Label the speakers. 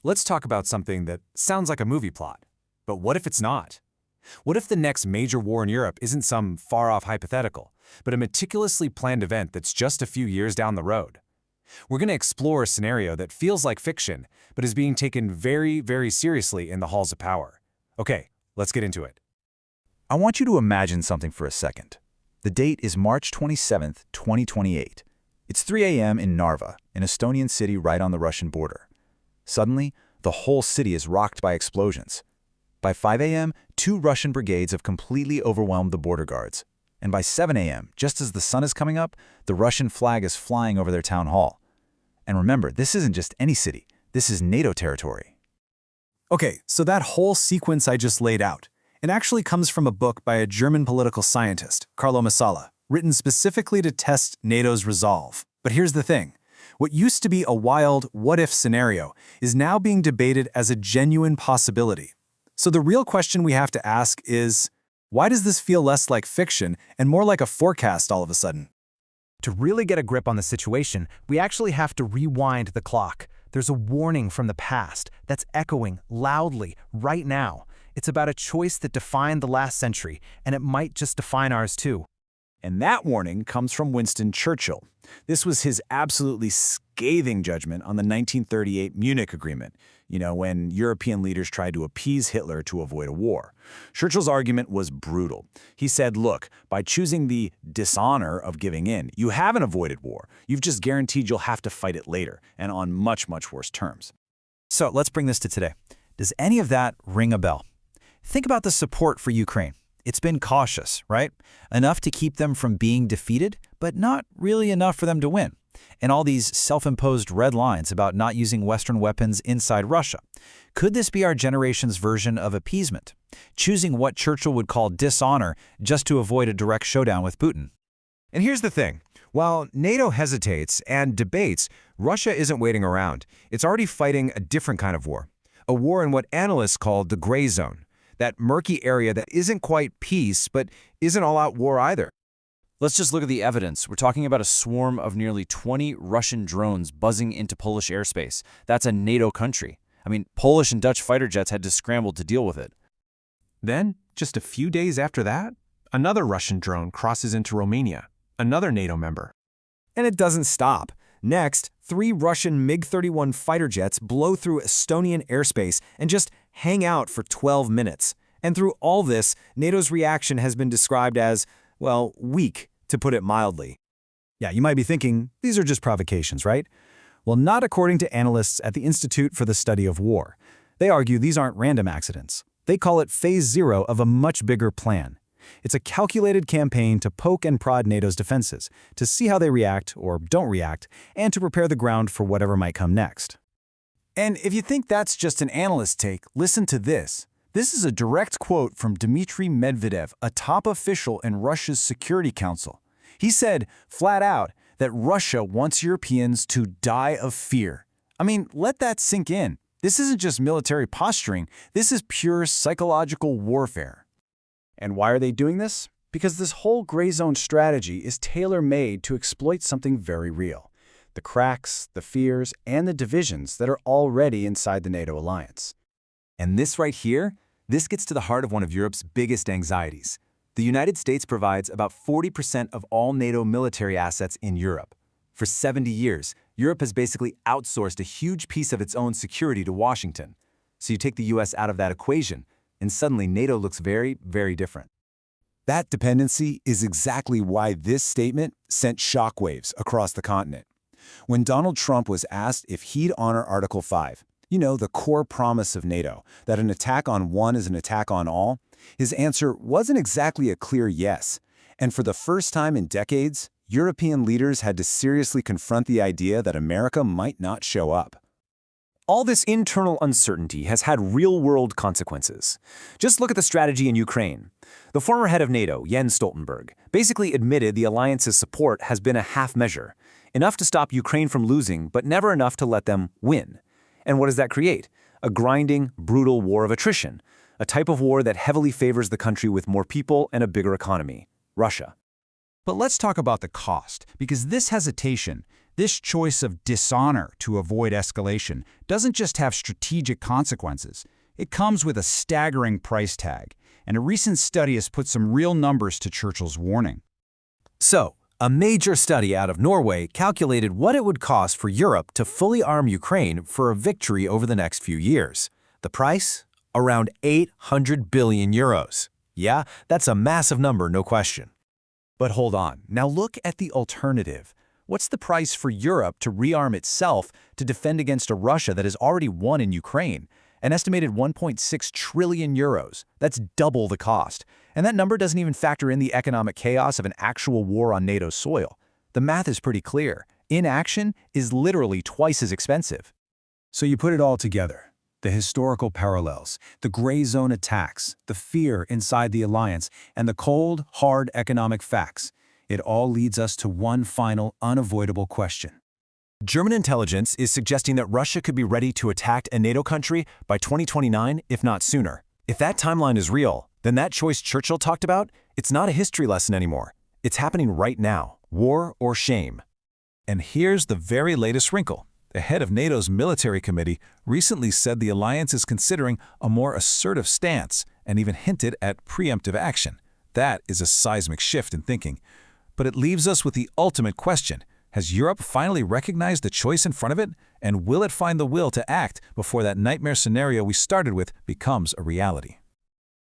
Speaker 1: let's talk about something that sounds like a movie plot. But what if it's not? What if the next major war in Europe isn't some far-off hypothetical, but a meticulously planned event that's just a few years down the road? We're going to explore a scenario that feels like fiction, but is being taken very, very seriously in the halls of power. Okay, let's get into it.
Speaker 2: I want you to imagine something for a second. The date is March 27, 2028. It's 3 a.m. in Narva, an Estonian city right on the Russian border. Suddenly, the whole city is rocked by explosions. By 5 a.m., 2 Russian brigades have completely overwhelmed the border guards. And by 7 a.m., just as the sun is coming up, the Russian flag is flying over their town hall. And remember, this isn't just any city. This is NATO territory.
Speaker 1: Okay, so that whole sequence I just laid out, it actually comes from a book by a German political scientist, Carlo Massala, written specifically to test NATO's resolve. But here's the thing. What used to be a wild what-if scenario is now being debated as a genuine possibility. So the real question we have to ask is, why does this feel less like fiction and more like a forecast all of a sudden?
Speaker 3: To really get a grip on the situation, we actually have to rewind the clock. There's a warning from the past that's echoing loudly right now. It's about a choice that defined the last century, and it might just define ours too.
Speaker 2: And that warning comes from Winston Churchill. This was his absolutely scathing judgment on the 1938 Munich Agreement, when European leaders tried to appease Hitler to avoid a war. Churchill's argument was brutal. He said, look, by choosing the dishonor of giving in, you haven't avoided war. You've just guaranteed you'll have to fight it later, and on much, much worse terms.
Speaker 3: So let's bring this to today. Does any of that ring a bell? Think about the support for Ukraine. It's been cautious, right? Enough to keep them from being defeated, but not really enough for them to win. And all these self-imposed red lines about not using Western weapons inside Russia. Could this be our generation's version of appeasement? Choosing what Churchill would call dishonor just to avoid a direct showdown with Putin.
Speaker 1: And here's the thing. While NATO hesitates and debates, Russia isn't waiting around. It's already fighting a different kind of war. A war in what analysts call the gray zone. That murky area that isn't quite peace, but isn't all-out war either.
Speaker 4: Let's just look at the evidence. We're talking about a swarm of nearly 20 Russian drones buzzing into Polish airspace. That's a NATO country. I mean, Polish and Dutch fighter jets had to scramble to deal with it.
Speaker 1: Then, just a few days after that, another Russian drone crosses into Romania, another NATO member. And it doesn't stop. Next, 3 Russian MiG-31 fighter jets blow through Estonian airspace and just hang out for 12 minutes. And through all this, NATO's reaction has been described as, well, weak, to put it mildly.
Speaker 2: Yeah, you might be thinking, these are just provocations, right? Well, not according to analysts at the Institute for the Study of War. They argue these aren't random accidents. They call it phase 0 of a much bigger plan. It's a calculated campaign to poke and prod NATO's defenses, to see how they react or don't react, and to prepare the ground for whatever might come next.
Speaker 1: And if you think that's just an analyst take, listen to this. This is a direct quote from Dmitry Medvedev, a top official in Russia's Security Council. He said, flat out, that Russia wants Europeans to die of fear. I mean, let that sink in. This isn't just military posturing. This is pure psychological warfare. And why are they doing this? Because this whole gray zone strategy is tailor-made to exploit something very real. The cracks, the fears, and the divisions that are already inside the NATO alliance. And this right here, this gets to the heart of one of Europe's biggest anxieties. The United States provides about 40% of all NATO military assets in Europe. For 70 years, Europe has basically outsourced a huge piece of its own security to Washington. So you take the US out of that equation, and suddenly NATO looks very, very different. That dependency is exactly why this statement sent shockwaves across the continent. When Donald Trump was asked if he'd honor Article 5, the core promise of NATO, that an attack on one is an attack on all, his answer wasn't exactly a clear yes. And for the first time in decades, European leaders had to seriously confront the idea that America might not show up. All this internal uncertainty has had real-world consequences. Just look at the strategy in Ukraine. The former head of NATO, Jens Stoltenberg, basically admitted the alliance's support has been a half measure, enough to stop Ukraine from losing, but never enough to let them win. And what does that create? A grinding, brutal war of attrition, a type of war that heavily favors the country with more people and a bigger economy, Russia.
Speaker 3: But let's talk about the cost, because this hesitation,
Speaker 1: This choice of dishonor to avoid escalation doesn't just have strategic consequences. It comes with a staggering price tag, and a recent study has put some real numbers to Churchill's warning.
Speaker 5: So, a major study out of Norway calculated what it would cost for Europe to fully arm Ukraine for a victory over the next few years. The price? Around 800 billion euros. Yeah, that's a massive number, no question.
Speaker 2: But hold on, now look at the alternative. What's the price for Europe to rearm itself to defend against a Russia that has already won in Ukraine? An estimated 1.6 trillion euros. That's double the cost. And that number doesn't even factor in the economic chaos of an actual war on NATO soil. The math is pretty clear. Inaction is literally twice as expensive.
Speaker 1: So you put it all together. The historical parallels, the gray zone attacks, the fear inside the alliance, and the cold, hard economic facts. It all leads us to one final, unavoidable question.
Speaker 5: German intelligence is suggesting that Russia could be ready to attack a NATO country by 2029, if not sooner. If that timeline is real, then that choice Churchill talked about, it's not a history lesson anymore. It's happening right now. War or shame.
Speaker 6: And here's the very latest wrinkle. The head of NATO's military committee recently said the alliance is considering a more assertive stance and even hinted at preemptive action. That is a seismic shift in thinking. But it leaves us with the ultimate question. Has Europe finally recognized the choice in front of it? And will it find the will to act before that nightmare scenario we started with becomes a reality?